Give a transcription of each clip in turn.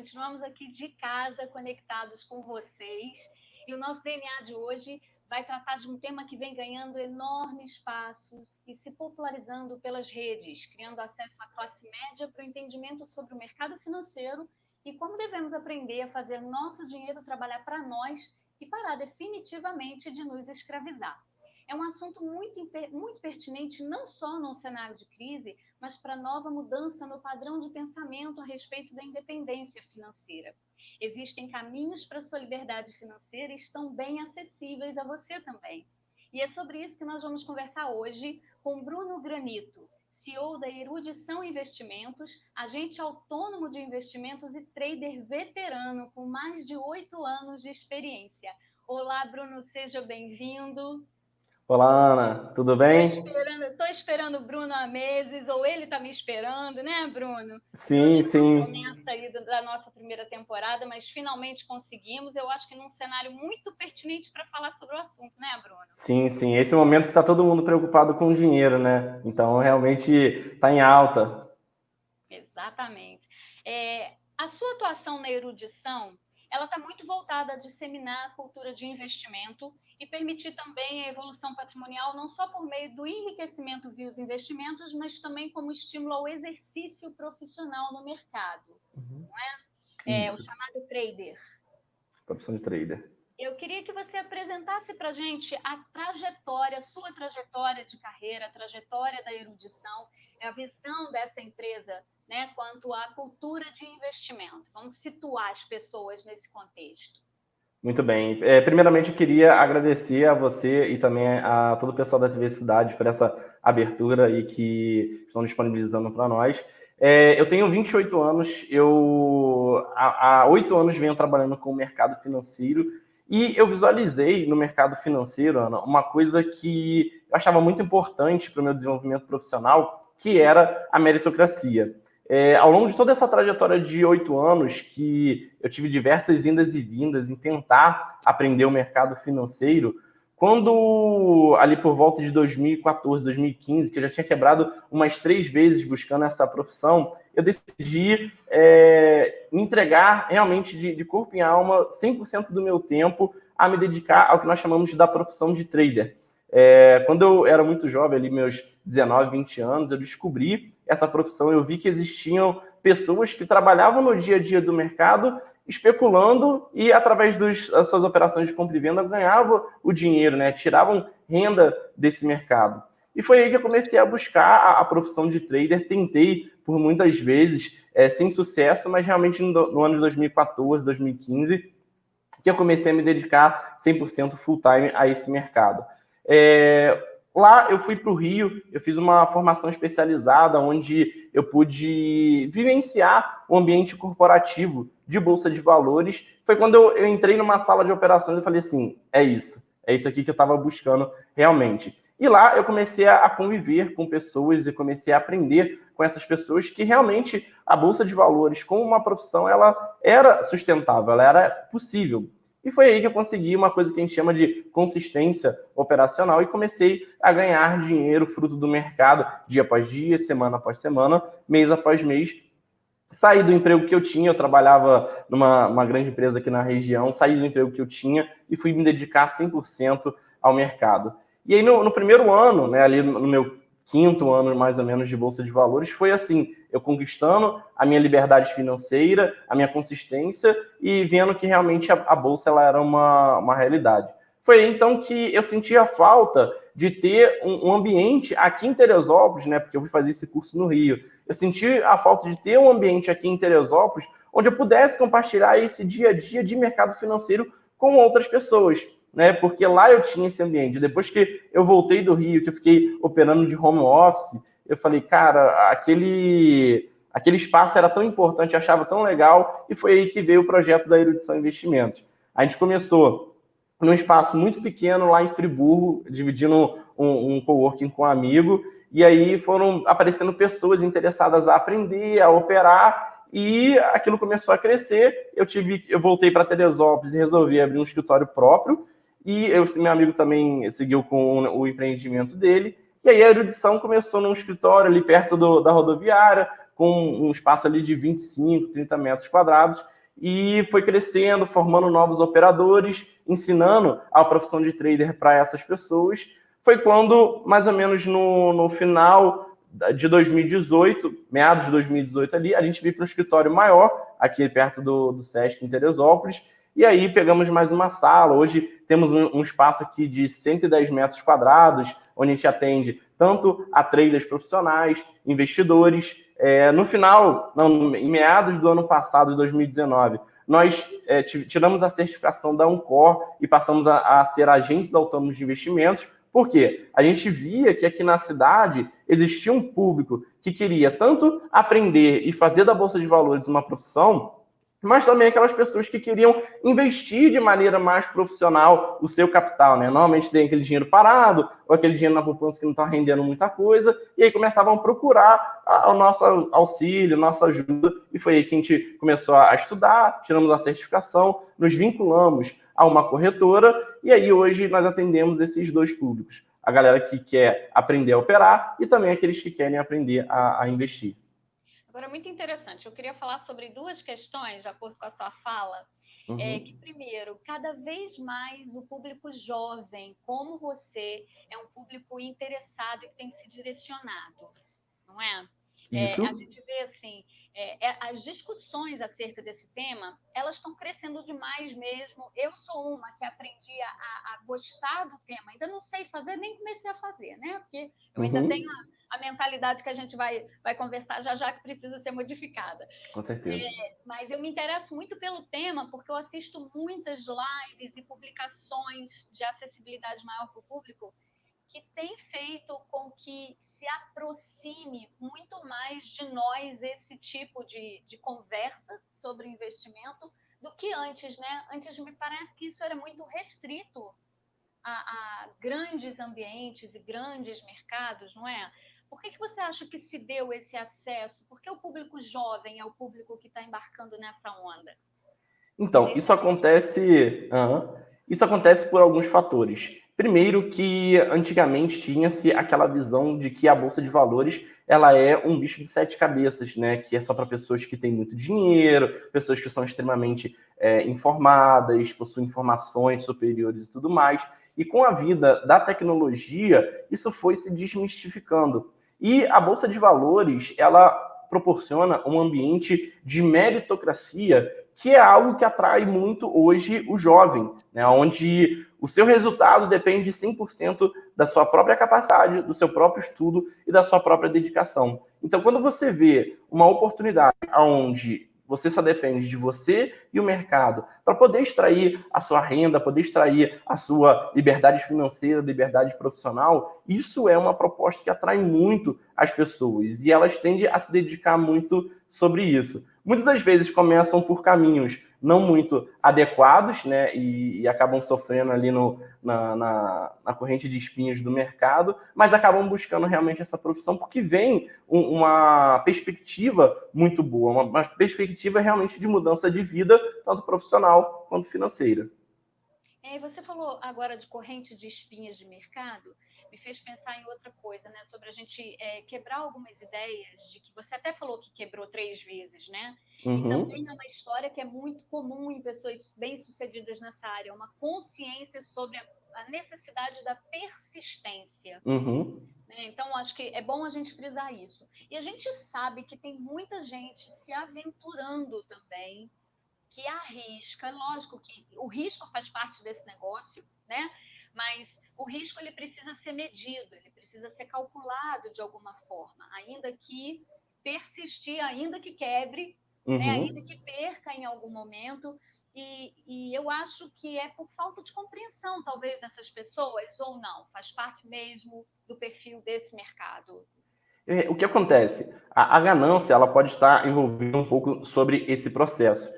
continuamos aqui de casa, conectados com vocês. E o nosso DNA de hoje vai tratar de um tema que vem ganhando enorme espaço e se popularizando pelas redes, criando acesso à classe média para o entendimento sobre o mercado financeiro e como devemos aprender a fazer nosso dinheiro trabalhar para nós e parar definitivamente de nos escravizar. É um assunto muito pertinente não só num cenário de crise, mas para nova mudança no padrão de pensamento a respeito da independência financeira. Existem caminhos para a sua liberdade financeira e estão bem acessíveis a você também. E é sobre isso que nós vamos conversar hoje com Bruno Granito, CEO da Erudição Investimentos, agente autônomo de investimentos e trader veterano com mais de 8 anos de experiência. Olá, Bruno, seja bem-vindo. Olá, Ana, tudo bem? Estou esperando o Bruno há meses, ou ele está me esperando, né, Bruno? Sim, Hoje é uma sim. promessa aí da nossa primeira temporada, mas finalmente conseguimos. Eu acho que num cenário muito pertinente para falar sobre o assunto, né, Bruno? Sim, sim. Esse é o momento que está todo mundo preocupado com o dinheiro, né? Então, realmente está em alta. Exatamente. A sua atuação na erudição, ela está muito voltada a disseminar a cultura de investimento e permitir também a evolução patrimonial, não só por meio do enriquecimento via os investimentos, mas também como estímulo ao exercício profissional no mercado, não é? O Isso, chamado trader. profissão de trader. Eu queria que você apresentasse para a gente a trajetória, sua trajetória de carreira, a trajetória da erudição, a visão dessa empresa, né, quanto à cultura de investimento. Vamos situar as pessoas nesse contexto. Muito bem. Primeiramente, eu queria agradecer a você e também a todo o pessoal da TV Cidade por essa abertura e que estão disponibilizando para nós. Eu tenho 28 anos, eu há 8 anos venho trabalhando com o mercado financeiro e eu visualizei no mercado financeiro, Ana, uma coisa que eu achava muito importante para o meu desenvolvimento profissional, que era a meritocracia. Ao longo de toda essa trajetória de 8 anos, que eu tive diversas indas e vindas em tentar aprender o mercado financeiro, quando ali por volta de 2014, 2015, que eu já tinha quebrado umas 3 vezes buscando essa profissão, eu decidi me entregar realmente de corpo e alma, 100% do meu tempo, a me dedicar ao que nós chamamos da profissão de trader. Quando eu era muito jovem, ali meus 19, 20 anos, eu descobri essa profissão, eu vi que existiam pessoas que trabalhavam no dia a dia do mercado especulando e através das suas operações de compra e venda ganhavam o dinheiro, né? Tiravam renda desse mercado. E foi aí que eu comecei a buscar a profissão de trader, tentei por muitas vezes, sem sucesso, mas realmente no ano de 2014, 2015, que eu comecei a me dedicar 100% full time a esse mercado. Lá eu fui para o Rio, eu fiz uma formação especializada onde eu pude vivenciar o ambiente corporativo de Bolsa de Valores. Foi quando eu entrei numa sala de operações e falei assim, é isso aqui que eu estava buscando realmente. E lá eu comecei a conviver com pessoas e comecei a aprender com essas pessoas que realmente a Bolsa de Valores, como uma profissão, ela era sustentável, ela era possível. E foi aí que eu consegui uma coisa que a gente chama de consistência operacional e comecei a ganhar dinheiro fruto do mercado, dia após dia, semana após semana, mês após mês. Saí do emprego que eu tinha, eu trabalhava numa grande empresa aqui na região, saí do emprego que eu tinha e fui me dedicar 100% ao mercado. E aí no primeiro ano, né, ali no meu 5º ano mais ou menos de Bolsa de Valores, foi assim, eu conquistando a minha liberdade financeira, a minha consistência e vendo que realmente a Bolsa ela era uma realidade. Foi aí, então, que eu senti a falta de ter um ambiente aqui em Teresópolis, né, porque eu fui fazer esse curso no Rio, eu senti a falta de ter um ambiente aqui em Teresópolis onde eu pudesse compartilhar esse dia a dia de mercado financeiro com outras pessoas, né? Porque lá eu tinha esse ambiente. Depois que eu voltei do Rio, que eu fiquei operando de home office, eu falei, cara, aquele espaço era tão importante, eu achava tão legal, e foi aí que veio o projeto da Erudição Investimentos. A gente começou num espaço muito pequeno lá em Friburgo, dividindo um coworking com um amigo, e aí foram aparecendo pessoas interessadas a aprender, a operar, e aquilo começou a crescer. Eu voltei para Teresópolis e resolvi abrir um escritório próprio, e meu amigo também seguiu com o empreendimento dele, e aí a erudição começou num escritório ali perto da rodoviária, com um espaço ali de 25, 30 metros quadrados, e foi crescendo, formando novos operadores, ensinando a profissão de trader para essas pessoas. Foi quando, mais ou menos no final de 2018, meados de 2018 ali, a gente veio para um escritório maior, aqui perto do Sesc em Teresópolis, e aí pegamos mais uma sala. Hoje temos um espaço aqui de 110 metros quadrados, onde a gente atende tanto a traders profissionais, investidores. Em meados do ano passado, de 2019, nós tiramos a certificação da Uncor e passamos a ser agentes autônomos de investimentos, porque a gente via que aqui na cidade existia um público que queria tanto aprender e fazer da Bolsa de Valores uma profissão, mas também aquelas pessoas que queriam investir de maneira mais profissional o seu capital, né? Normalmente tem aquele dinheiro parado, ou aquele dinheiro na poupança que não está rendendo muita coisa, e aí começavam a procurar o nosso auxílio, nossa ajuda, e foi aí que a gente começou a estudar, tiramos a certificação, nos vinculamos a uma corretora, e aí hoje nós atendemos esses dois públicos. A galera que quer aprender a operar e também aqueles que querem aprender a investir. Agora, muito interessante, eu queria falar sobre duas questões, de acordo com a sua fala. Que, primeiro, cada vez mais o público jovem, como você, é um público interessado e que tem se direcionado, não é? A gente vê assim, as discussões acerca desse tema, elas estão crescendo demais mesmo. Eu sou uma que aprendi a gostar do tema, ainda não sei fazer, nem comecei a fazer, né? Porque eu ainda tenho a mentalidade que a gente vai conversar já que precisa ser modificada. Com certeza. Mas eu me interesso muito pelo tema, porque eu assisto muitas lives e publicações de acessibilidade maior para o público, que tem feito com que se aproxime muito mais de nós esse tipo de conversa sobre investimento do que antes, né? Antes me parece que isso era muito restrito a grandes ambientes e grandes mercados, não é? Por que você acha que se deu esse acesso? Por que o público jovem é o público que está embarcando nessa onda? Então, isso acontece por alguns fatores. Primeiro que antigamente tinha-se aquela visão de que a Bolsa de Valores ela é um bicho de sete cabeças, né? Que é só para pessoas que têm muito dinheiro, pessoas que são extremamente informadas, possuem informações superiores e tudo mais. E com a vida da tecnologia, isso foi se desmistificando. E a Bolsa de Valores, ela proporciona um ambiente de meritocracia que é algo que atrai muito hoje o jovem, né? Onde o seu resultado depende 100% da sua própria capacidade, do seu próprio estudo e da sua própria dedicação. Então, quando você vê uma oportunidade onde você só depende de você e o mercado para poder extrair a sua renda, poder extrair a sua liberdade financeira, liberdade profissional, isso é uma proposta que atrai muito as pessoas e elas tendem a se dedicar muito sobre isso. Muitas das vezes começam por caminhos não muito adequados, né, e acabam sofrendo ali na corrente de espinhos do mercado, mas acabam buscando realmente essa profissão porque vem uma perspectiva muito boa, uma perspectiva realmente de mudança de vida, tanto profissional quanto financeira. Você falou agora de corrente de espinhas de mercado, me fez pensar em outra coisa, né? Sobre a gente quebrar algumas ideias de que você até falou que quebrou 3 vezes, né? E também é uma história que é muito comum em pessoas bem-sucedidas nessa área, uma consciência sobre a necessidade da persistência. Né? Então, acho que é bom a gente frisar isso. E a gente sabe que tem muita gente se aventurando também, que arrisca. Lógico que o risco faz parte desse negócio, né? Mas o risco ele precisa ser medido, ele precisa ser calculado de alguma forma, ainda que persistir, ainda que quebre, né? Ainda que perca em algum momento. E eu acho que é por falta de compreensão, talvez, dessas pessoas, ou não, faz parte mesmo do perfil desse mercado. O que acontece? A ganância ela pode estar envolvida um pouco sobre esse processo.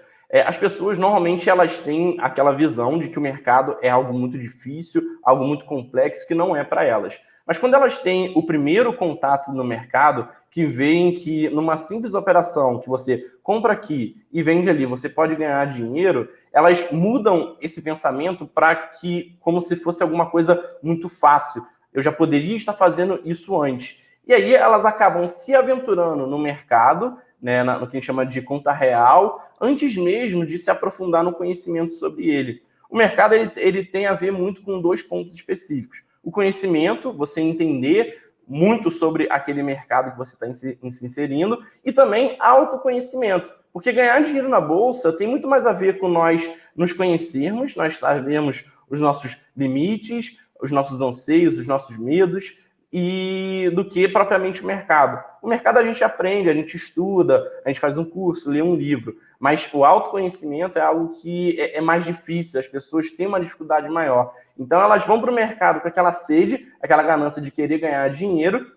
As pessoas, normalmente, elas têm aquela visão de que o mercado é algo muito difícil, algo muito complexo, que não é para elas. Mas quando elas têm o primeiro contato no mercado, que veem que numa simples operação que você compra aqui e vende ali, você pode ganhar dinheiro, elas mudam esse pensamento para que, como se fosse alguma coisa muito fácil. Eu já poderia estar fazendo isso antes. E aí elas acabam se aventurando no mercado, né, no que a gente chama de conta real, antes mesmo de se aprofundar no conhecimento sobre ele. O mercado ele tem a ver muito com 2 pontos específicos. O conhecimento, você entender muito sobre aquele mercado que você está se inserindo, e também autoconhecimento. Porque ganhar dinheiro na bolsa tem muito mais a ver com nós nos conhecermos, nós sabermos os nossos limites, os nossos anseios, os nossos medos, e do que propriamente o mercado. O mercado a gente aprende, a gente estuda, a gente faz um curso, lê um livro, mas o autoconhecimento é algo que é mais difícil, as pessoas têm uma dificuldade maior. Então elas vão para o mercado com aquela sede, aquela ganância de querer ganhar dinheiro,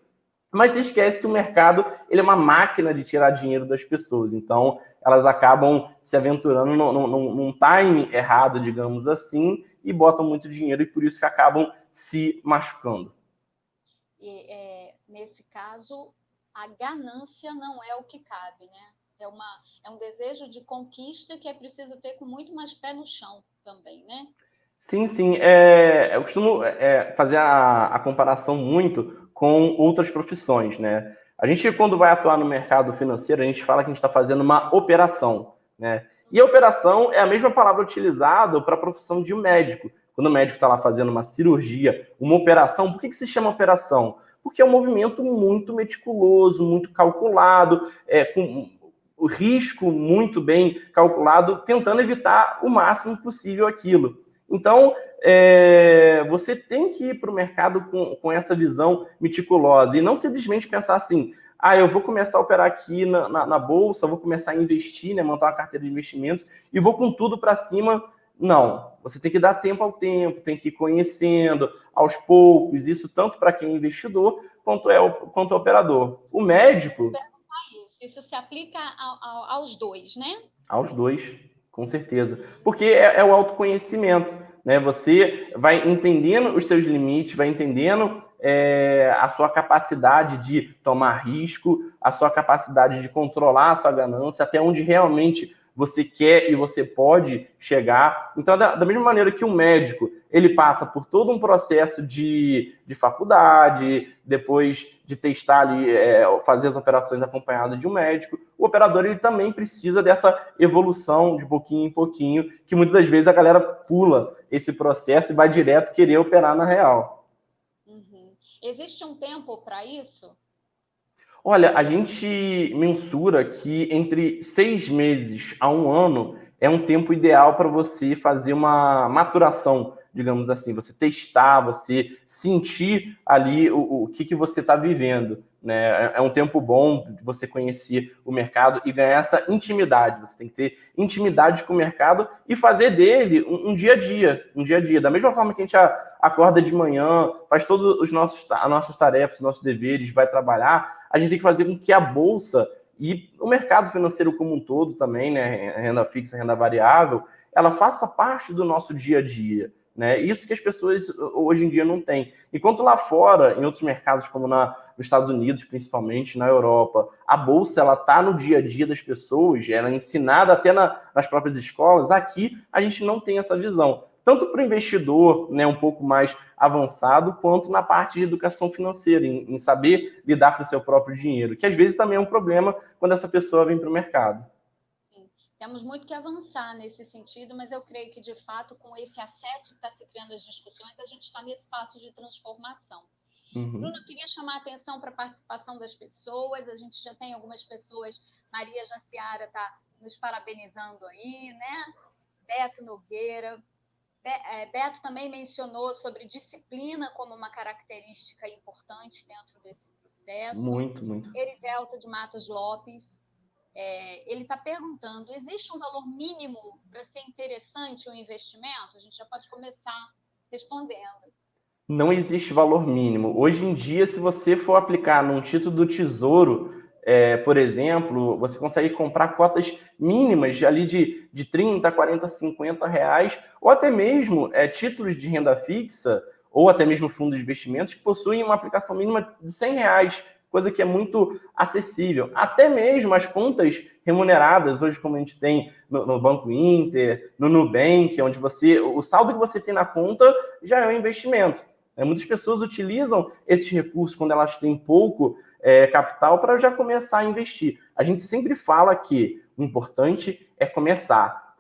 mas se esquece que o mercado ele é uma máquina de tirar dinheiro das pessoas. Então elas acabam se aventurando num time errado, digamos assim, e botam muito dinheiro, e por isso que acabam se machucando. Nesse caso, a ganância não é o que cabe, né? É um desejo de conquista que é preciso ter com muito mais pé no chão também, né? Sim, sim. Eu costumo fazer a comparação muito com outras profissões, né? A gente, quando vai atuar no mercado financeiro, a gente fala que a gente está fazendo uma operação, né? E a operação é a mesma palavra utilizada para a profissão de um médico. Quando o médico está lá fazendo uma cirurgia, uma operação, por que se chama operação? Porque é um movimento muito meticuloso, muito calculado, com o risco muito bem calculado, tentando evitar o máximo possível aquilo. Então, você tem que ir para o mercado com essa visão meticulosa e não simplesmente pensar assim, eu vou começar a operar aqui na bolsa, vou começar a investir, né, montar uma carteira de investimentos e vou com tudo para cima. Não, você tem que dar tempo ao tempo, tem que ir conhecendo aos poucos, isso tanto para quem é investidor quanto ao operador. O médico... Isso se aplica aos dois, né? Aos dois, com certeza. Porque é o autoconhecimento, né? Você vai entendendo os seus limites, vai entendendo a sua capacidade de tomar risco, a sua capacidade de controlar a sua ganância, até onde realmente você quer e você pode chegar. Então, da mesma maneira que um médico, ele passa por todo um processo de faculdade, depois de testar ali, fazer as operações acompanhado de um médico, o operador ele também precisa dessa evolução de pouquinho em pouquinho, que muitas das vezes a galera pula esse processo e vai direto querer operar na real. Uhum. Existe um tempo para isso? Olha, a gente mensura que entre 6 meses a 1 ano é um tempo ideal para você fazer uma maturação, digamos assim, você testar, você sentir ali o que você está vivendo, né? É um tempo bom de você conhecer o mercado e ganhar essa intimidade. Você tem que ter intimidade com o mercado e fazer dele um dia a dia. Da mesma forma que a gente acorda de manhã, faz todas as nossas tarefas, os nossos deveres, vai trabalhar, a gente tem que fazer com que a bolsa e o mercado financeiro como um todo também, né, renda fixa, renda variável, ela faça parte do nosso dia a dia, né? Isso que as pessoas hoje em dia não têm. Enquanto lá fora, em outros mercados como nos Estados Unidos, principalmente, na Europa, a bolsa ela está no dia a dia das pessoas, ela é ensinada até nas próprias escolas. Aqui a gente não tem essa visão. Tanto para o investidor, né, um pouco mais avançado, quanto na parte de educação financeira, em saber lidar com o seu próprio dinheiro, que às vezes também é um problema quando essa pessoa vem para o mercado. Sim, temos muito que avançar nesse sentido, mas eu creio que, de fato, com esse acesso que está se criando às discussões, a gente está nesse passo de transformação. Uhum. Bruno, eu queria chamar a atenção para a participação das pessoas, a gente já tem algumas pessoas, Maria Jaciara está nos parabenizando aí, né? Beto Nogueira, Beto também mencionou sobre disciplina como uma característica importante dentro desse processo. Muito, muito. Erivelto de Matos Lopes, ele está perguntando, existe um valor mínimo para ser interessante o investimento? A gente já pode começar respondendo. Não existe valor mínimo. Hoje em dia, se você for aplicar num título do Tesouro, por exemplo, você consegue comprar cotas mínimas ali de 30, 40, 50 reais, ou até mesmo títulos de renda fixa, ou até mesmo fundos de investimentos que possuem uma aplicação mínima de 100 reais, coisa que é muito acessível. Até mesmo as contas remuneradas, hoje como a gente tem no Banco Inter, no Nubank, onde o saldo que você tem na conta já é um investimento. Muitas pessoas utilizam esses recursos quando elas têm pouco capital para já começar a investir. A gente sempre fala que o importante é começar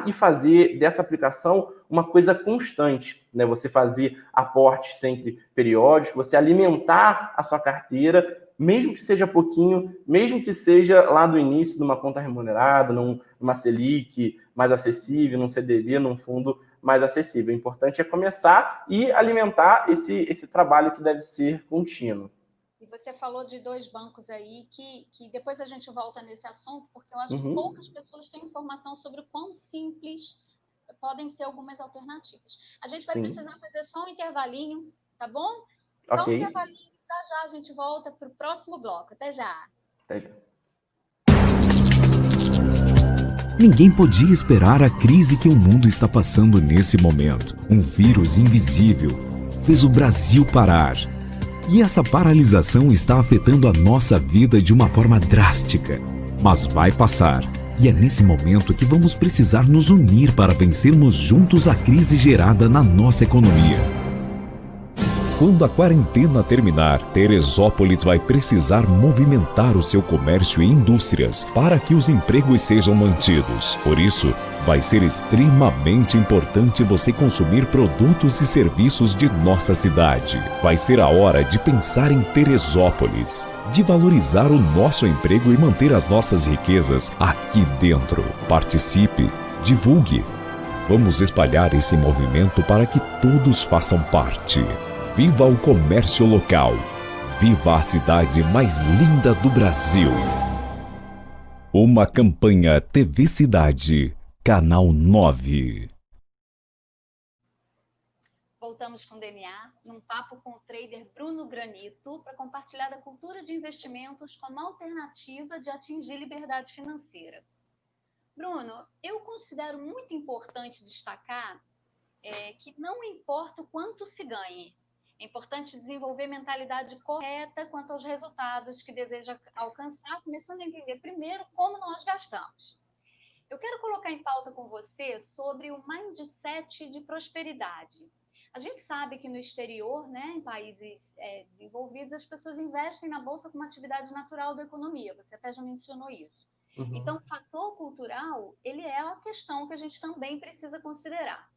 e fazer dessa aplicação uma coisa constante, né? Você fazer aportes sempre periódicos, você alimentar a sua carteira, mesmo que seja pouquinho, mesmo que seja lá do início de uma conta remunerada, numa Selic mais acessível, num CDB, num fundo mais acessível. O importante é começar e alimentar esse trabalho que deve ser contínuo. E você falou de 2 bancos aí, que depois a gente volta nesse assunto, porque eu acho que poucas pessoas têm informação sobre o quão simples podem ser algumas alternativas. A gente vai precisar fazer só um intervalinho, tá bom? Só um intervalinho, já a gente volta para o próximo bloco. Até já. Até já. Ninguém podia esperar a crise que o mundo está passando nesse momento. Um vírus invisível fez o Brasil parar. E essa paralisação está afetando a nossa vida de uma forma drástica. Mas vai passar. E é nesse momento que vamos precisar nos unir para vencermos juntos a crise gerada na nossa economia. Quando a quarentena terminar, Teresópolis vai precisar movimentar o seu comércio e indústrias para que os empregos sejam mantidos. Por isso, vai ser extremamente importante você consumir produtos e serviços de nossa cidade. Vai ser a hora de pensar em Teresópolis, de valorizar o nosso emprego e manter as nossas riquezas aqui dentro. Participe, divulgue. Vamos espalhar esse movimento para que todos façam parte. Viva o comércio local. Viva a cidade mais linda do Brasil. Uma campanha TV Cidade, Canal 9. Voltamos com o DNA, num papo com o trader Bruno Granito, para compartilhar da cultura de investimentos como alternativa de atingir liberdade financeira. Bruno, eu considero muito importante destacar que não importa o quanto se ganhe, é importante desenvolver mentalidade correta quanto aos resultados que deseja alcançar, começando a entender primeiro como nós gastamos. Eu quero colocar em pauta com você sobre o mindset de prosperidade. A gente sabe que no exterior, né, em países desenvolvidos, as pessoas investem na bolsa como atividade natural da economia. Você até já mencionou isso. Então, o fator cultural, ele é uma questão que a gente também precisa considerar.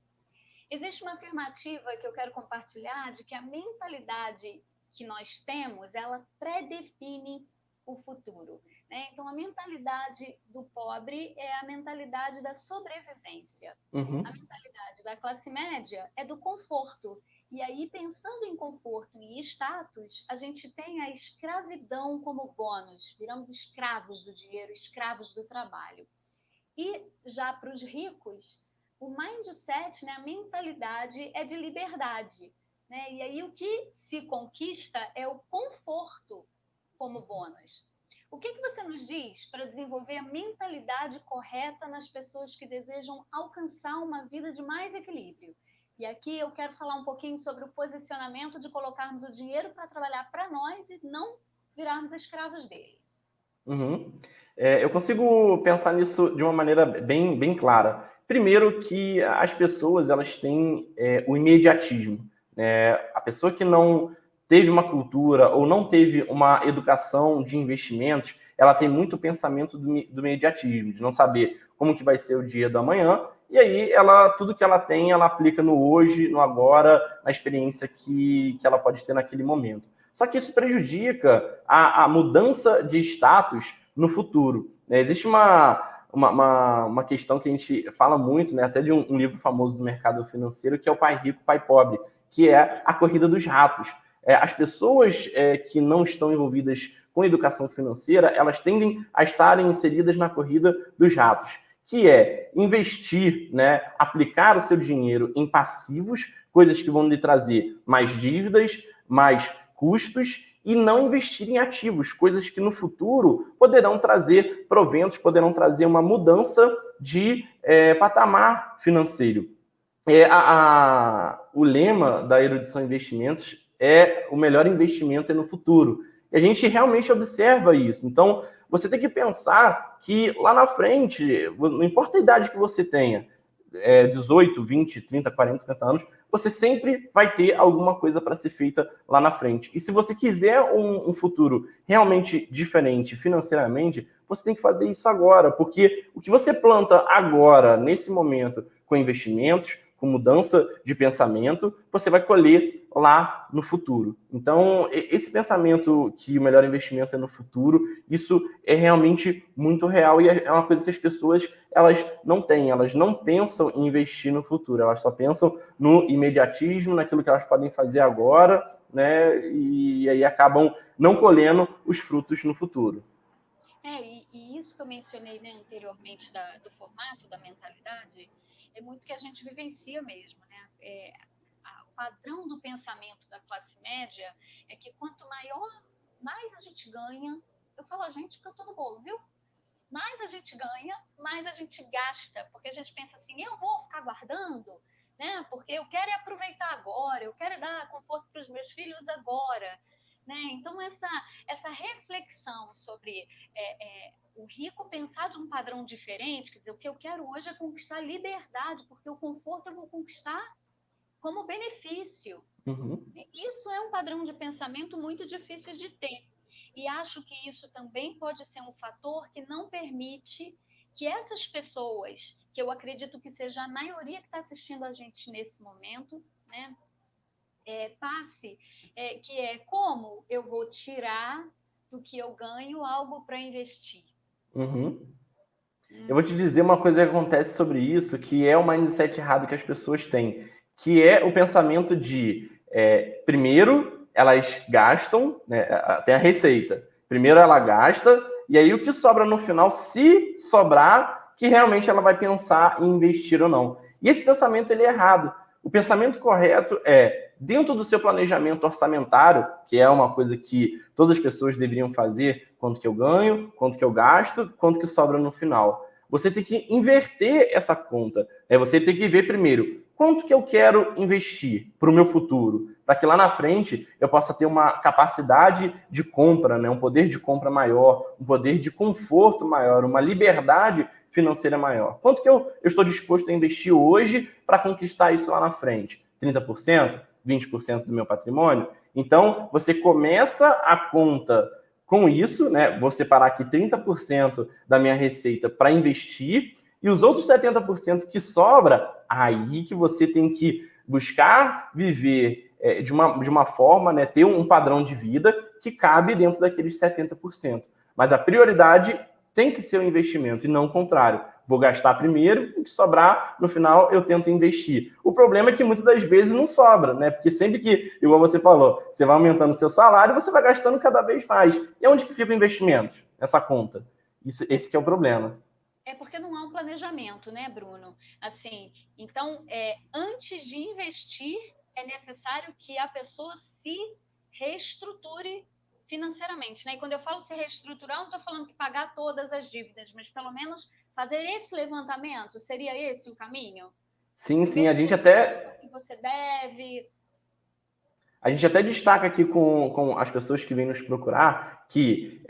Existe uma afirmativa que eu quero compartilhar de que a mentalidade que nós temos, ela predefine o futuro, né? Então, a mentalidade do pobre é a mentalidade da sobrevivência. A mentalidade da classe média é do conforto. E aí, pensando em conforto e status, a gente tem a escravidão como bônus. Viramos escravos do dinheiro, escravos do trabalho. E já para os ricos, o mindset, né, a mentalidade é de liberdade, né? E aí o que se conquista é o conforto como bônus. O que você nos diz para desenvolver a mentalidade correta nas pessoas que desejam alcançar uma vida de mais equilíbrio? E aqui eu quero falar um pouquinho sobre o posicionamento de colocarmos o dinheiro para trabalhar para nós e não virarmos escravos dele. Eu consigo pensar nisso de uma maneira bem clara. Primeiro que as pessoas elas têm o imediatismo. A pessoa que não teve uma cultura ou não teve uma educação de investimentos, ela tem muito pensamento do imediatismo, de não saber como que vai ser o dia do amanhã, e aí tudo que ela tem, ela aplica no hoje, no agora, na experiência que ela pode ter naquele momento. Só que isso prejudica a mudança de status no futuro. Existe uma questão que a gente fala muito, né, até de um livro famoso do mercado financeiro, que é o Pai Rico, Pai Pobre, que é a corrida dos ratos. As pessoas que não estão envolvidas com educação financeira, elas tendem a estarem inseridas na corrida dos ratos, que é investir, né, aplicar o seu dinheiro em passivos, coisas que vão lhe trazer mais dívidas, mais custos, e não investir em ativos, coisas que no futuro poderão trazer proventos, poderão trazer uma mudança de patamar financeiro. O lema da Erudição Investimentos é o melhor investimento é no futuro. E a gente realmente observa isso. Então, você tem que pensar que lá na frente, não importa a idade que você tenha, 18, 20, 30, 40, 50 anos, você sempre vai ter alguma coisa para ser feita lá na frente. E se você quiser um futuro realmente diferente financeiramente, você tem que fazer isso agora, porque o que você planta agora, nesse momento, com investimentos, com mudança de pensamento, você vai colher lá no futuro. Então, esse pensamento que o melhor investimento é no futuro, isso é realmente muito real e é uma coisa que as pessoas elas não têm, elas não pensam em investir no futuro, elas só pensam no imediatismo, naquilo que elas podem fazer agora, né? E aí acabam não colhendo os frutos no futuro. E isso que eu mencionei, né, anteriormente do formato, da mentalidade, é muito que a gente vivencia mesmo, né? O padrão do pensamento da classe média é que quanto mais a gente ganha, eu falo a gente porque eu tô no bolo, viu? Mais a gente ganha, mais a gente gasta, porque a gente pensa assim, eu vou ficar guardando, né? Porque eu quero aproveitar agora, eu quero dar conforto para os meus filhos agora, né? Então essa reflexão sobre o rico pensar de um padrão diferente, quer dizer, o que eu quero hoje é conquistar liberdade, porque o conforto eu vou conquistar como benefício. Uhum. Isso é um padrão de pensamento muito difícil de ter. E acho que isso também pode ser um fator que não permite que essas pessoas, que eu acredito que seja a maioria que está assistindo a gente nesse momento, né, passe, que é como eu vou tirar do que eu ganho algo para investir. Uhum. Eu vou te dizer uma coisa que acontece sobre isso, que é o mindset errado que as pessoas têm, que é o pensamento de, primeiro, elas gastam, né, tem a receita. Primeiro ela gasta, e aí o que sobra no final, se sobrar, que realmente ela vai pensar em investir ou não. E esse pensamento ele é errado. O pensamento correto é, dentro do seu planejamento orçamentário, que é uma coisa que todas as pessoas deveriam fazer, quanto que eu ganho, quanto que eu gasto, quanto que sobra no final. Você tem que inverter essa conta. Você tem que ver primeiro, quanto que eu quero investir para o meu futuro, para que lá na frente eu possa ter uma capacidade de compra, né? Um poder de compra maior, um poder de conforto maior, uma liberdade financeira maior. Quanto que eu estou disposto a investir hoje para conquistar isso lá na frente? 30%? 20% do meu patrimônio? Então, você começa a conta com isso, né? Vou separar aqui 30% da minha receita para investir e os outros 70% que sobra, aí que você tem que buscar viver de uma forma, né? Ter um padrão de vida que cabe dentro daqueles 70%. Mas a prioridade tem que ser o investimento e não o contrário. Vou gastar primeiro, o que sobrar, no final eu tento investir. O problema é que muitas das vezes não sobra, né? Porque sempre que, igual você falou, você vai aumentando o seu salário, você vai gastando cada vez mais. E onde que fica o investimento? Essa conta. Esse que é o problema. É porque não há um planejamento, né, Bruno? Assim, então, antes de investir, é necessário que a pessoa se reestruture financeiramente, né? E quando eu falo se reestruturar, não estou falando que pagar todas as dívidas, mas pelo menos fazer esse levantamento, seria esse o caminho? Sim, sim, a gente até... O que você deve... A gente até destaca aqui com as pessoas que vêm nos procurar que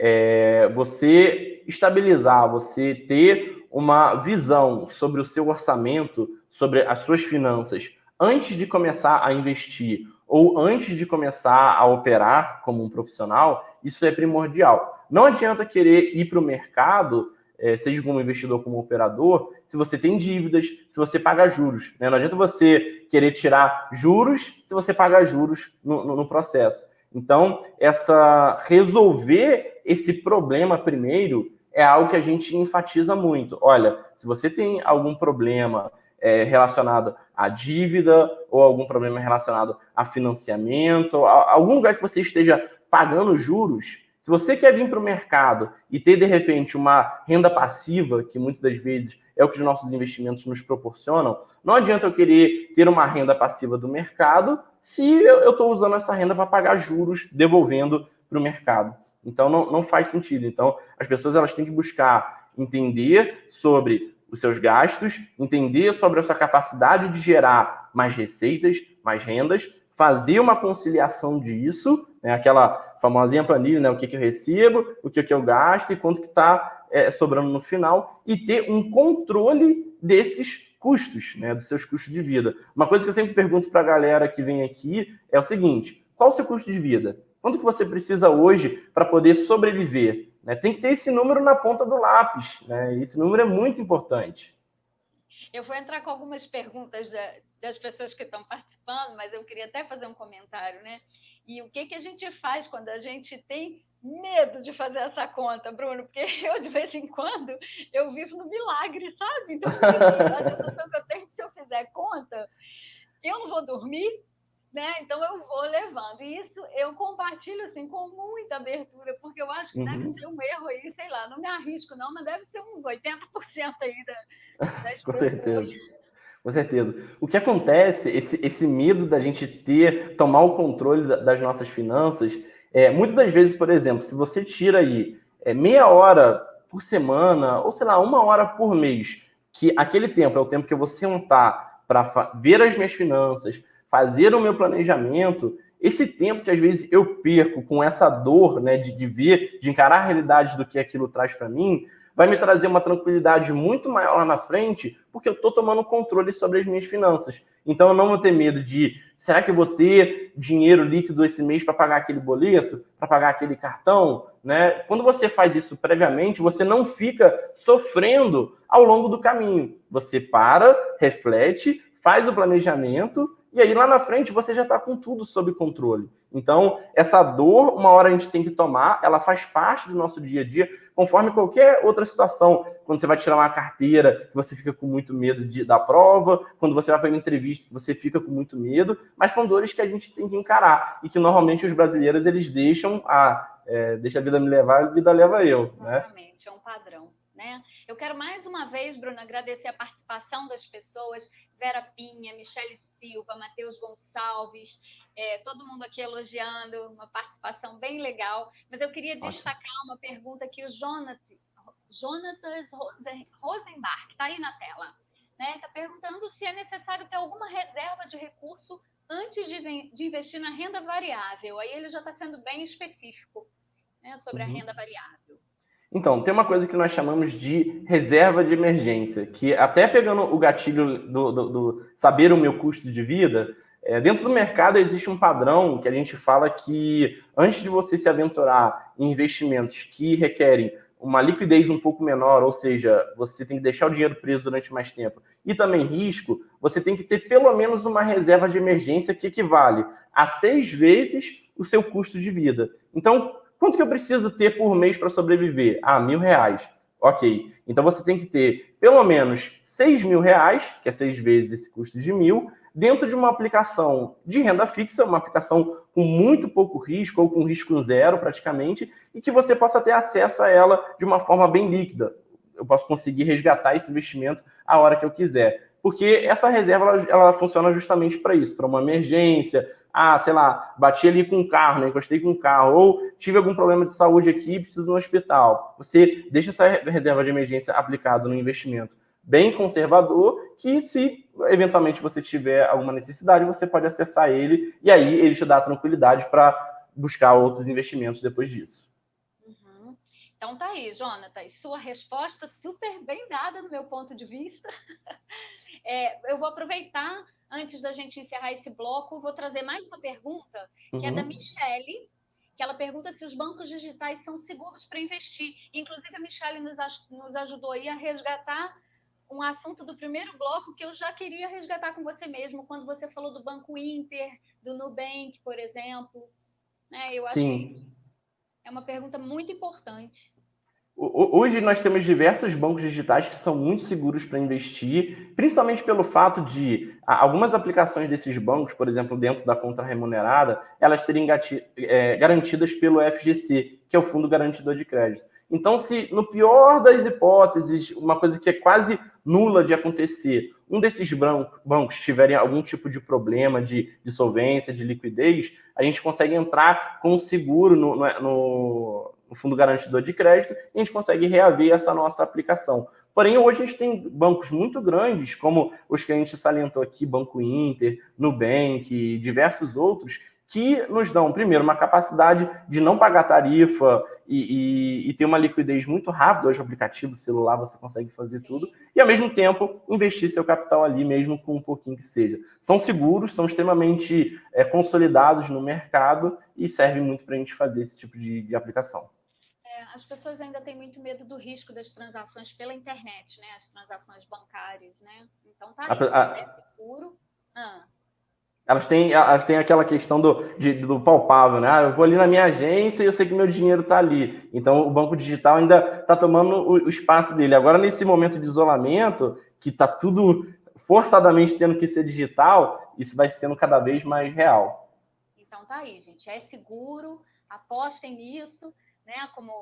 você estabilizar, você ter uma visão sobre o seu orçamento, sobre as suas finanças, antes de começar a investir ou antes de começar a operar como um profissional, isso é primordial. Não adianta querer ir para o mercado, seja como investidor ou como operador, se você tem dívidas, se você paga juros. Né? Não adianta você querer tirar juros se você paga juros no processo. Então, resolver esse problema primeiro é algo que a gente enfatiza muito. Olha, se você tem algum problema relacionado à dívida ou algum problema relacionado a financiamento, algum lugar que você esteja pagando juros, se você quer vir para o mercado e ter, de repente, uma renda passiva, que muitas das vezes é o que os nossos investimentos nos proporcionam, não adianta eu querer ter uma renda passiva do mercado se eu estou usando essa renda para pagar juros, devolvendo para o mercado. Então, não faz sentido. Então, as pessoas elas têm que buscar entender sobre os seus gastos, entender sobre a sua capacidade de gerar mais receitas, mais rendas, fazer uma conciliação disso, né, aquela famosinha planilha, né, o que eu recebo, o que eu gasto e quanto que está sobrando no final, e ter um controle desses custos, né, dos seus custos de vida. Uma coisa que eu sempre pergunto para a galera que vem aqui é o seguinte: qual o seu custo de vida? Quanto que você precisa hoje para poder sobreviver? Né? Tem que ter esse número na ponta do lápis, né? E esse número é muito importante. Eu vou entrar com algumas perguntas das pessoas que estão participando, mas eu queria até fazer um comentário, né? E o que a gente faz quando a gente tem medo de fazer essa conta, Bruno? Porque eu, de vez em quando, eu vivo no milagre, sabe? Então, a sensação que eu tenho que se eu fizer conta, eu não vou dormir, né? Então eu vou levando. E isso eu compartilho assim com muita abertura, porque eu acho que deve ser um erro aí, sei lá, não me arrisco não, mas deve ser uns 80% aí das Com pessoas. certeza. Com certeza. O que acontece, esse medo da gente tomar o controle das nossas finanças, muitas das vezes, por exemplo, se você tira aí meia hora por semana, ou sei lá, 1 hora por mês, que aquele tempo é o tempo que eu vou sentar para ver as minhas finanças, fazer o meu planejamento, esse tempo que às vezes eu perco com essa dor, né, de ver, de encarar a realidade do que aquilo traz para mim, vai me trazer uma tranquilidade muito maior lá na frente, porque eu estou tomando controle sobre as minhas finanças. Então eu não vou ter medo de, será que eu vou ter dinheiro líquido esse mês para pagar aquele boleto, para pagar aquele cartão? Né? Quando você faz isso previamente, você não fica sofrendo ao longo do caminho. Você para, reflete, faz o planejamento, e aí lá na frente você já está com tudo sob controle. Então, essa dor, uma hora a gente tem que tomar, ela faz parte do nosso dia a dia, conforme qualquer outra situação. Quando você vai tirar uma carteira, você fica com muito medo da prova, quando você vai para uma entrevista, você fica com muito medo, mas são dores que a gente tem que encarar, e que normalmente os brasileiros, eles deixam deixa a vida me levar, a vida leva eu. Exatamente, né? É um padrão. Né? Eu quero mais uma vez, Bruno, agradecer a participação das pessoas, Vera Pinha, Michele Silva, Matheus Gonçalves, todo mundo aqui elogiando, uma participação bem legal, mas eu queria destacar uma pergunta que o Jonatas Rosenbach, está aí na tela, né? Está perguntando se é necessário ter alguma reserva de recurso antes de investir na renda variável. Aí ele já está sendo bem específico, né, sobre a renda variável. Então, tem uma coisa que nós chamamos de reserva de emergência, que até pegando o gatilho do saber o meu custo de vida, dentro do mercado existe um padrão que a gente fala que antes de você se aventurar em investimentos que requerem uma liquidez um pouco menor, ou seja, você tem que deixar o dinheiro preso durante mais tempo, e também risco, você tem que ter pelo menos uma reserva de emergência que equivale a 6 vezes o seu custo de vida. Então, quanto que eu preciso ter por mês para sobreviver? R$1.000. Ok. Então você tem que ter pelo menos R$6.000, que é 6 vezes esse custo de 1.000, dentro de uma aplicação de renda fixa, uma aplicação com muito pouco risco, ou com risco zero praticamente, e que você possa ter acesso a ela de uma forma bem líquida. Eu posso conseguir resgatar esse investimento a hora que eu quiser. Porque essa reserva ela funciona justamente para isso, para uma emergência. Sei lá, bati ali com um carro, né? Encostei com um carro, ou tive algum problema de saúde aqui e preciso ir no hospital. Você deixa essa reserva de emergência aplicada no investimento bem conservador, que se eventualmente você tiver alguma necessidade, você pode acessar ele, e aí ele te dá a tranquilidade para buscar outros investimentos depois disso. Então tá aí, Jonatas, sua resposta super bem dada no meu ponto de vista. Eu vou aproveitar, antes da gente encerrar esse bloco, vou trazer mais uma pergunta, que é da Michele, que ela pergunta se os bancos digitais são seguros para investir. Inclusive, a Michele nos ajudou aí a resgatar um assunto do primeiro bloco que eu já queria resgatar com você mesmo, quando você falou do Banco Inter, do Nubank, por exemplo. Eu acho que é uma pergunta muito importante. Hoje nós temos diversos bancos digitais que são muito seguros para investir, principalmente pelo fato de algumas aplicações desses bancos, por exemplo, dentro da conta remunerada, elas serem garantidas pelo FGC, que é o Fundo Garantidor de Crédito. Então, se no pior das hipóteses, uma coisa que é quase nula de acontecer, um desses bancos tiverem algum tipo de problema de solvência, de liquidez, a gente consegue entrar com seguro no Fundo Garantidor de Crédito e a gente consegue reaver essa nossa aplicação. Porém, hoje a gente tem bancos muito grandes, como os que a gente salientou aqui, Banco Inter, Nubank, diversos outros, que nos dão, primeiro, uma capacidade de não pagar tarifa e ter uma liquidez muito rápida. Hoje, o aplicativo celular, você consegue fazer tudo, e, ao mesmo tempo, investir seu capital ali, mesmo com um pouquinho que seja. São seguros, são extremamente consolidados no mercado e servem muito para a gente fazer esse tipo de aplicação. As pessoas ainda têm muito medo do risco das transações pela internet, né? As transações bancárias, né? Então, tá aí, gente, é seguro. Elas têm aquela questão do palpável, né? Eu vou ali na minha agência e eu sei que meu dinheiro está ali. Então, o banco digital ainda está tomando o espaço dele. Agora, nesse momento de isolamento, que está tudo forçadamente tendo que ser digital, isso vai sendo cada vez mais real. Então, tá aí, gente. É seguro, apostem nisso, né? Como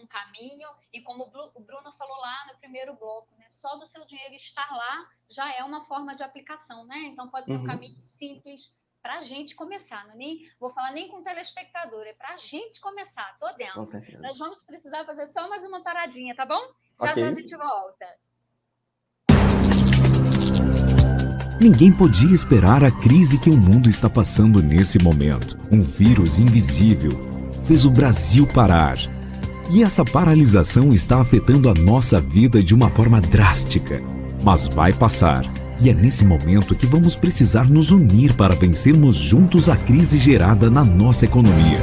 um caminho, e como o Bruno falou lá no primeiro bloco, né? Só do seu dinheiro estar lá já é uma forma de aplicação, né? Então pode ser um caminho simples para a gente começar. Vou falar nem com o telespectador, é para a gente começar. Tô dentro. Nós vamos precisar fazer só mais uma paradinha, tá bom? Já a gente volta. Ninguém podia esperar a crise que o mundo está passando nesse momento. Um vírus invisível fez o Brasil parar. E essa paralisação está afetando a nossa vida de uma forma drástica. Mas vai passar. E é nesse momento que vamos precisar nos unir para vencermos juntos a crise gerada na nossa economia.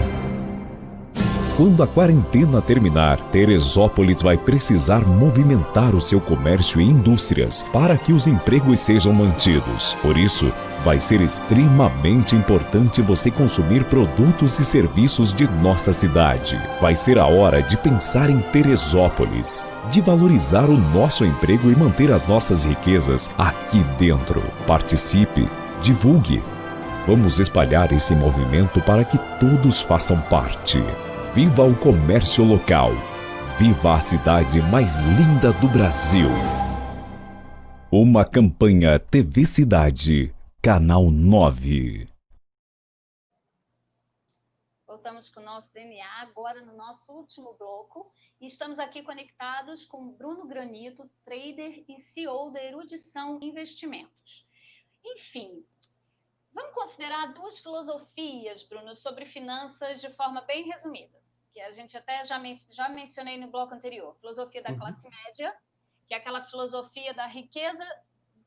Quando a quarentena terminar, Teresópolis vai precisar movimentar o seu comércio e indústrias para que os empregos sejam mantidos. Por isso, vai ser extremamente importante você consumir produtos e serviços de nossa cidade. Vai ser a hora de pensar em Teresópolis, de valorizar o nosso emprego e manter as nossas riquezas aqui dentro. Participe, divulgue. Vamos espalhar esse movimento para que todos façam parte. Viva o comércio local. Viva a cidade mais linda do Brasil. Uma campanha TV Cidade, Canal 9. Voltamos com o nosso DNA, agora no nosso último bloco. E estamos aqui conectados com Bruno Granito, trader e CEO da Erudição Investimentos. Enfim, vamos considerar duas filosofias, Bruno, sobre finanças de forma bem resumida, que a gente até já mencionei no bloco anterior. Filosofia da classe média, que é aquela filosofia da riqueza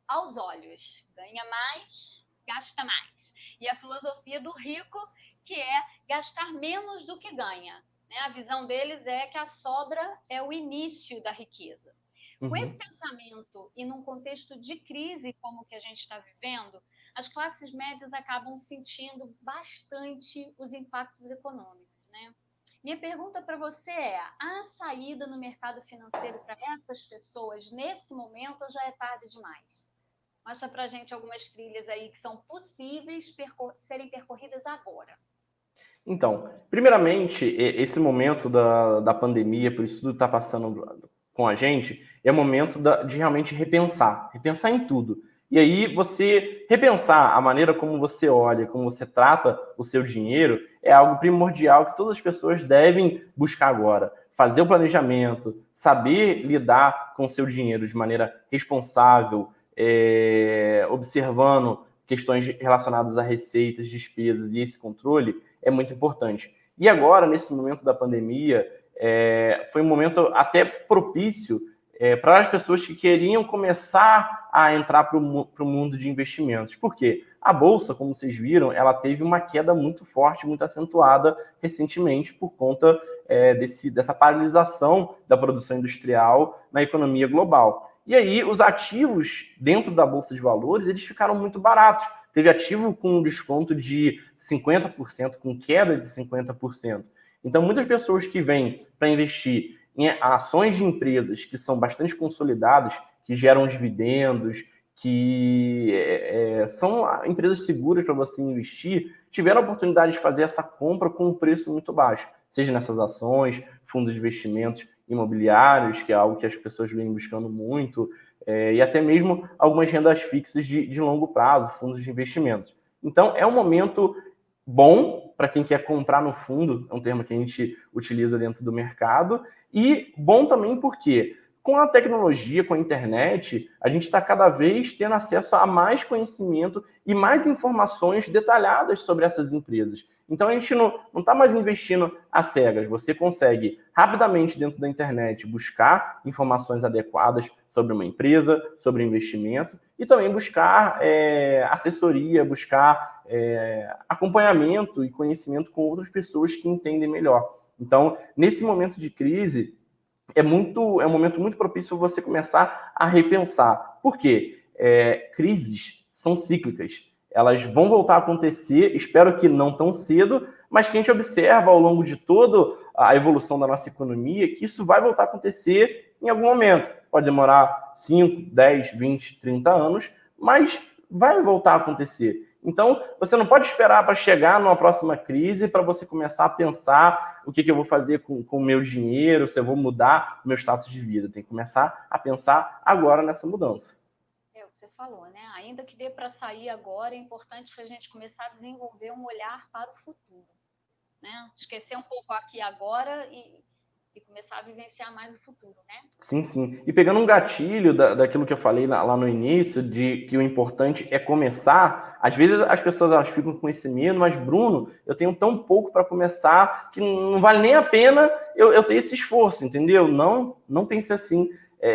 aos olhos. Ganha mais, gasta mais. E a filosofia do rico, que é gastar menos do que ganha. Né? A visão deles é que a sobra é o início da riqueza. Com esse pensamento e num contexto de crise como o que a gente está vivendo, as classes médias acabam sentindo bastante os impactos econômicos, né? Minha pergunta para você é: há saída no mercado financeiro para essas pessoas nesse momento ou já é tarde demais? Mostra para a gente algumas trilhas aí que são possíveis serem percorridas agora. Então, primeiramente, esse momento da pandemia, por isso tudo está passando com a gente, é o momento de realmente repensar em tudo. E aí você repensar a maneira como você olha, como você trata o seu dinheiro, é algo primordial que todas as pessoas devem buscar agora. Fazer o planejamento, saber lidar com o seu dinheiro de maneira responsável, observando questões relacionadas a receitas, despesas e esse controle é muito importante. E agora, nesse momento da pandemia, foi um momento até propício para as pessoas que queriam começar a entrar para o mundo de investimentos. Por quê? A Bolsa, como vocês viram, ela teve uma queda muito forte, muito acentuada recentemente por conta dessa paralisação da produção industrial na economia global. E aí, os ativos dentro da Bolsa de Valores, eles ficaram muito baratos. Teve ativo com um desconto de 50%, com queda de 50%. Então, muitas pessoas que vêm para investir em ações de empresas que são bastante consolidadas, que geram dividendos, que são empresas seguras para você investir, tiveram a oportunidade de fazer essa compra com um preço muito baixo, seja nessas ações, fundos de investimentos imobiliários, que é algo que as pessoas vêm buscando muito, e até mesmo algumas rendas fixas de longo prazo, fundos de investimentos. Então, é um momento bom para quem quer comprar no fundo, é um termo que a gente utiliza dentro do mercado, e bom também porque com a tecnologia, com a internet, a gente está cada vez tendo acesso a mais conhecimento e mais informações detalhadas sobre essas empresas. Então, a gente não está mais investindo às cegas. Você consegue, rapidamente, dentro da internet, buscar informações adequadas sobre uma empresa, sobre investimento, e também buscar assessoria, buscar acompanhamento e conhecimento com outras pessoas que entendem melhor. Então, nesse momento de crise, é um momento muito propício você começar a repensar. Por quê? Crises são cíclicas. Elas vão voltar a acontecer, espero que não tão cedo, mas que a gente observa ao longo de toda a evolução da nossa economia que isso vai voltar a acontecer em algum momento. Pode demorar 5, 10, 20, 30 anos, mas vai voltar a acontecer. Então, você não pode esperar para chegar numa próxima crise para você começar a pensar o que eu vou fazer com o meu dinheiro, se eu vou mudar o meu status de vida. Tem que começar a pensar agora nessa mudança. É o que você falou, né? Ainda que dê para sair agora, é importante que a gente começar a desenvolver um olhar para o futuro, né? Esquecer um pouco aqui agora e começar a vivenciar mais o futuro, né? Sim, sim. E pegando um gatilho daquilo que eu falei lá no início, de que o importante é começar, às vezes as pessoas elas ficam com esse medo, mas Bruno, eu tenho tão pouco para começar que não vale nem a pena eu ter esse esforço, entendeu? Não pense assim.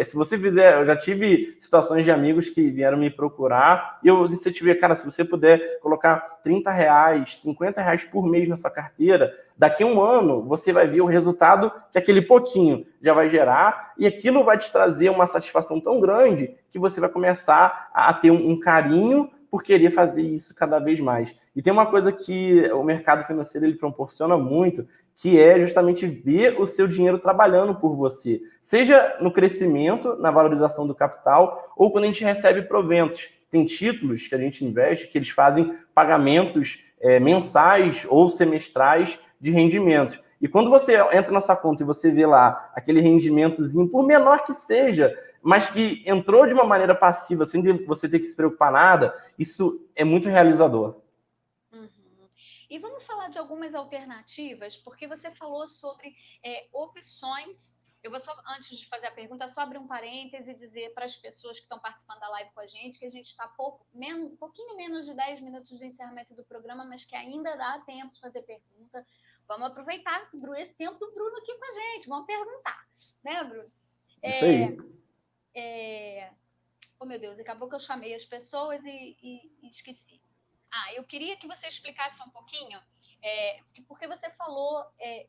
Se você fizer, eu já tive situações de amigos que vieram me procurar e eu incentivo, cara, se você puder colocar R$30, R$50 por mês na sua carteira, daqui a um ano você vai ver o resultado que aquele pouquinho já vai gerar e aquilo vai te trazer uma satisfação tão grande que você vai começar a ter um carinho por querer fazer isso cada vez mais. E tem uma coisa que o mercado financeiro ele proporciona muito, que é justamente ver o seu dinheiro trabalhando por você, seja no crescimento, na valorização do capital, ou quando a gente recebe proventos. Tem títulos que a gente investe que eles fazem pagamentos mensais ou semestrais de rendimentos. E quando você entra na sua conta e você vê lá aquele rendimentozinho, por menor que seja, mas que entrou de uma maneira passiva, sem você ter que se preocupar nada, isso é muito realizador. E vamos falar de algumas alternativas, porque você falou sobre opções. Eu vou só, antes de fazer a pergunta, só abrir um parêntese e dizer para as pessoas que estão participando da live com a gente que a gente está um pouquinho menos de 10 minutos do encerramento do programa, mas que ainda dá tempo de fazer pergunta. Vamos aproveitar esse tempo do Bruno aqui com a gente, vamos perguntar, né, Bruno? Isso aí. Oh, meu Deus, acabou que eu chamei as pessoas e esqueci. Eu queria que você explicasse um pouquinho, porque você falou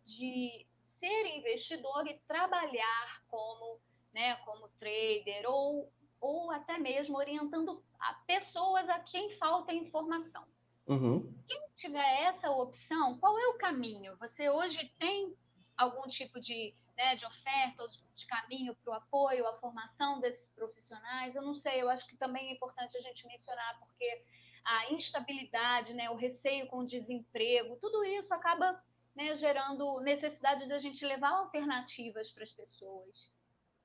de ser investidor e trabalhar como trader ou até mesmo orientando pessoas a quem falta informação. Uhum. Quem tiver essa opção, qual é o caminho? Você hoje tem algum tipo de oferta ou de caminho para o apoio, a formação desses profissionais? Eu não sei, eu acho que também é importante a gente mencionar, porque a instabilidade, o receio com o desemprego, tudo isso acaba gerando necessidade da gente levar alternativas para as pessoas.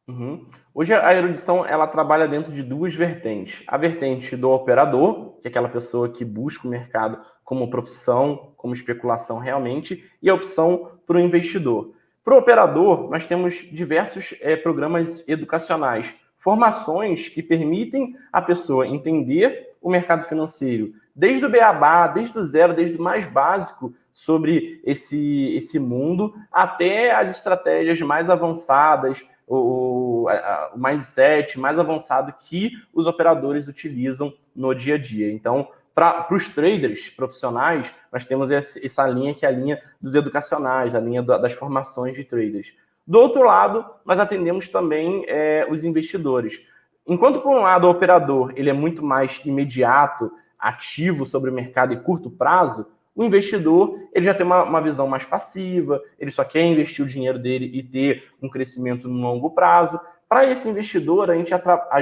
Uhum. Hoje a erudição ela trabalha dentro de duas vertentes. A vertente do operador, que é aquela pessoa que busca o mercado como profissão, como especulação realmente, e a opção para o investidor. Para o operador, nós temos diversos programas educacionais, formações que permitem a pessoa entender o mercado financeiro, desde o beabá, desde o zero, desde o mais básico sobre esse mundo, até as estratégias mais avançadas, o mindset mais avançado que os operadores utilizam no dia a dia. Então, para os traders profissionais, nós temos essa linha que é a linha dos educacionais, a linha das formações de traders. Do outro lado, nós atendemos também os investidores. Enquanto, por um lado, o operador ele é muito mais imediato, ativo sobre o mercado e curto prazo, o investidor ele já tem uma visão mais passiva, ele só quer investir o dinheiro dele e ter um crescimento no longo prazo. Para esse investidor, a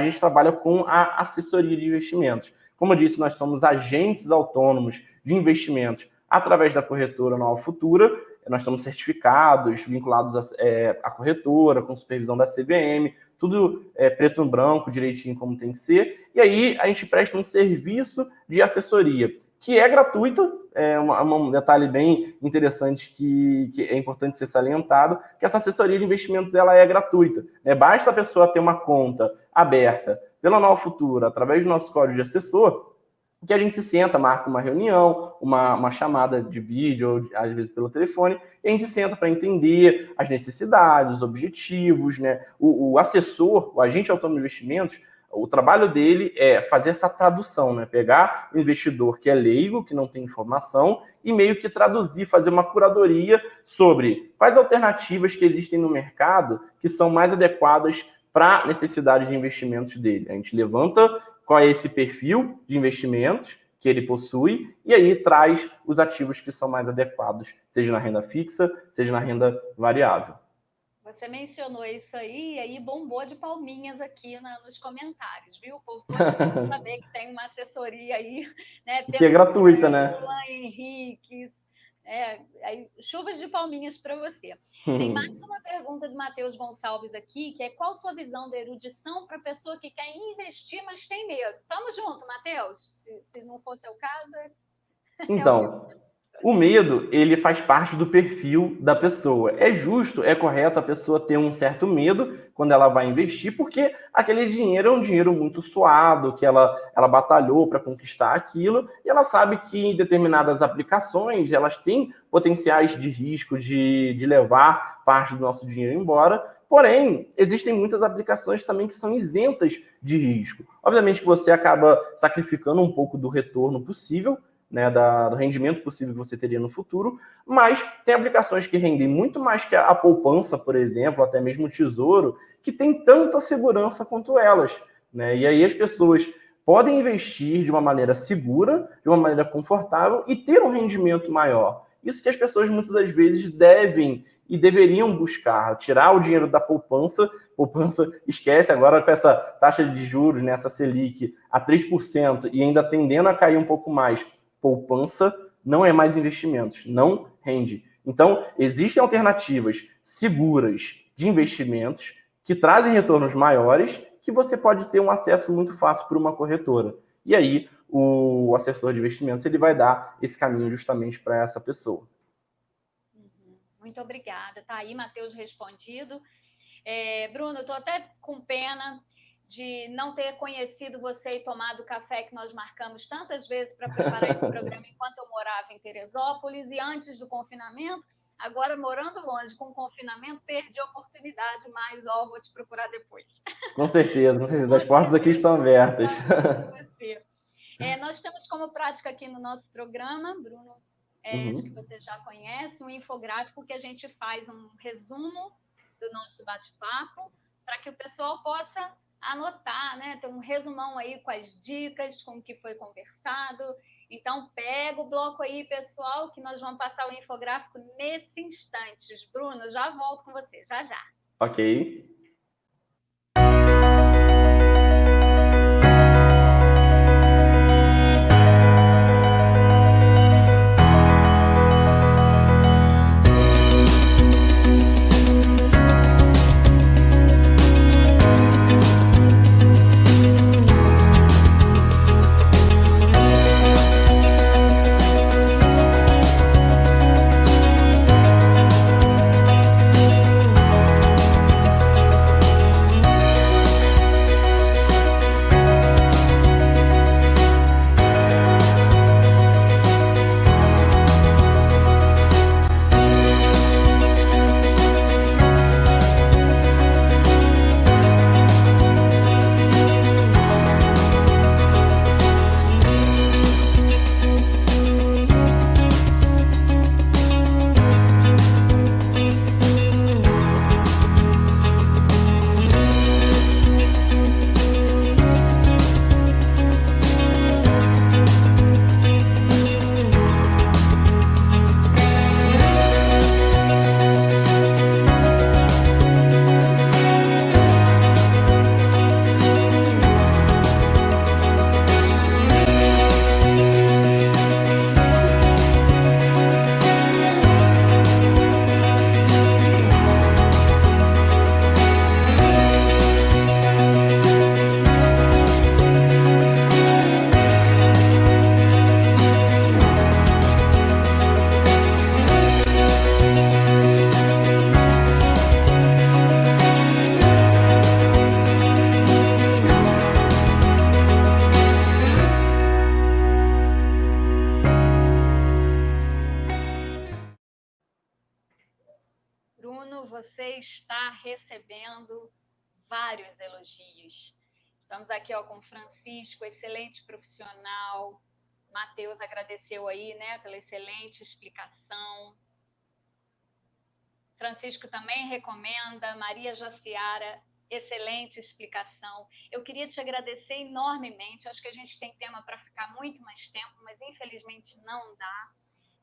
gente trabalha com a assessoria de investimentos. Como eu disse, nós somos agentes autônomos de investimentos através da corretora Nova Futura. Nós somos certificados, vinculados à corretora, com supervisão da CVM, tudo preto no branco, direitinho como tem que ser. E aí a gente presta um serviço de assessoria, que é gratuita. É um detalhe bem interessante que é importante ser salientado, que essa assessoria de investimentos ela é gratuita. Basta a pessoa ter uma conta aberta pela Nova Futura, através do nosso código de assessor, que a gente se senta, marca uma reunião, uma chamada de vídeo, ou às vezes pelo telefone, e a gente senta para entender as necessidades, os objetivos, né? O assessor, o agente autônomo de investimentos, o trabalho dele é fazer essa tradução, né? Pegar o investidor que é leigo, que não tem informação, e meio que traduzir, fazer uma curadoria sobre quais alternativas que existem no mercado que são mais adequadas para a necessidade de investimentos dele. A gente levanta qual é esse perfil de investimentos que ele possui e aí traz os ativos que são mais adequados, seja na renda fixa, seja na renda variável. Você mencionou isso aí, e aí bombou de palminhas aqui nos comentários, viu? O povo pode saber que tem uma assessoria aí, né? Que é gratuita, né? Henrique, aí, chuvas de palminhas para você. Tem mais uma pergunta de Matheus Gonçalves aqui, que é qual sua visão da erudição para a pessoa que quer investir, mas tem medo? Tamo junto, Matheus. Se não for seu caso... Então... O medo, ele faz parte do perfil da pessoa. É justo, é correto a pessoa ter um certo medo quando ela vai investir, porque aquele dinheiro é um dinheiro muito suado, que ela batalhou para conquistar aquilo, e ela sabe que em determinadas aplicações, elas têm potenciais de risco de levar parte do nosso dinheiro embora. Porém, existem muitas aplicações também que são isentas de risco. Obviamente que você acaba sacrificando um pouco do retorno possível, né, do rendimento possível que você teria no futuro, mas tem aplicações que rendem muito mais que a poupança, por exemplo, até mesmo o tesouro, que tem tanta segurança quanto elas, né? E aí as pessoas podem investir de uma maneira segura, de uma maneira confortável e ter um rendimento maior. Isso que as pessoas muitas das vezes devem e deveriam buscar, tirar o dinheiro da poupança, esquece agora com essa taxa de juros, né, essa Selic a 3% e ainda tendendo a cair um pouco mais. Poupança não é mais investimentos, não rende. Então, existem alternativas seguras de investimentos que trazem retornos maiores que você pode ter um acesso muito fácil por uma corretora. E aí, o assessor de investimentos ele vai dar esse caminho justamente para essa pessoa. Muito obrigada. Tá aí, Matheus, respondido. Bruno, eu estou até com pena de não ter conhecido você e tomado o café que nós marcamos tantas vezes para preparar esse programa enquanto eu morava em Teresópolis e antes do confinamento. Agora, morando longe com o confinamento, perdi a oportunidade, mas vou te procurar depois. Com certeza, com certeza. As portas aqui estão abertas. Nós temos como prática aqui no nosso programa, Bruno, acho que você já conhece, um infográfico que a gente faz um resumo do nosso bate-papo para que o pessoal possa anotar, né? Tem um resumão aí com as dicas, com o que foi conversado. Então, pega o bloco aí, pessoal, que nós vamos passar o infográfico nesse instante. Bruno, já volto com você, já. Ok. está recebendo vários elogios. Estamos aqui com Francisco, excelente profissional. Matheus agradeceu aí, né, pela excelente explicação. Francisco também recomenda. Maria Jaciara, excelente explicação. Eu queria te agradecer enormemente. Acho que a gente tem tema para ficar muito mais tempo, mas infelizmente não dá,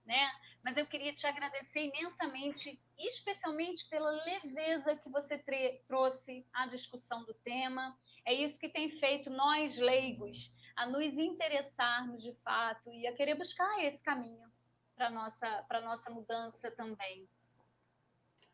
né? Mas eu queria te agradecer imensamente, especialmente pela leveza que você trouxe à discussão do tema. É isso que tem feito nós, leigos, a nos interessarmos de fato e a querer buscar esse caminho para a nossa mudança também.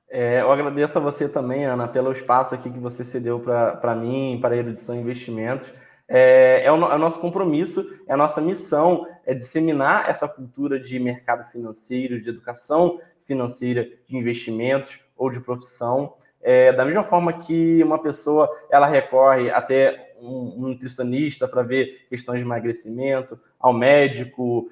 Eu agradeço a você também, Ana, pelo espaço aqui que você cedeu para mim, para a Erudição Investimentos. É o nosso compromisso, é a nossa missão, é disseminar essa cultura de mercado financeiro, de educação financeira, de investimentos ou de profissão. Da mesma forma que uma pessoa ela recorre até um nutricionista para ver questões de emagrecimento, ao médico,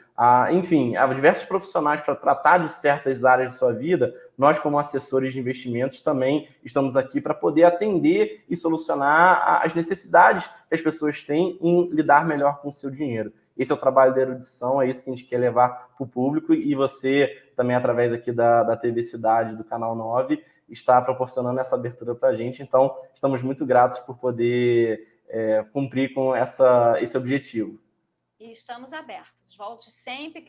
enfim, a diversos profissionais para tratar de certas áreas de sua vida, nós, como assessores de investimentos, também estamos aqui para poder atender e solucionar as necessidades que as pessoas têm em lidar melhor com o seu dinheiro. Esse é o trabalho da erudição, é isso que a gente quer levar para o público, e você também, através aqui da TV Cidade, do Canal 9, está proporcionando essa abertura para a gente. Então, estamos muito gratos por poder cumprir com esse objetivo. E estamos abertos. Volte sempre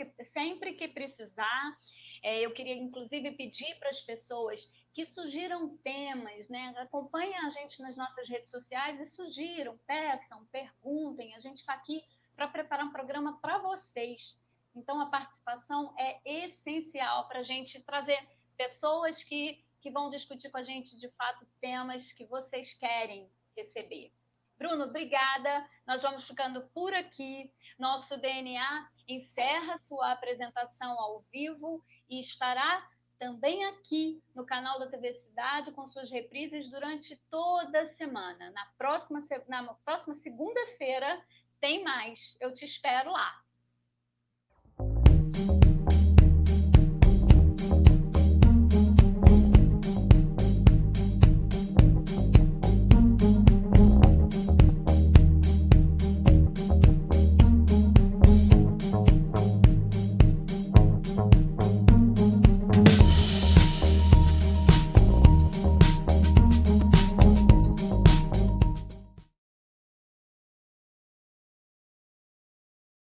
que precisar. Eu queria, inclusive, pedir para as pessoas que sugiram temas, né? Acompanhem a gente nas nossas redes sociais e sugiram, peçam, perguntem. A gente está aqui para preparar um programa para vocês. Então, a participação é essencial para a gente trazer pessoas que vão discutir com a gente, de fato, temas que vocês querem receber. Bruno, obrigada. Nós vamos ficando por aqui. Nosso DNA encerra sua apresentação ao vivo e estará também aqui no canal da TV Cidade com suas reprises durante toda a semana. Na próxima segunda-feira tem mais. Eu te espero lá.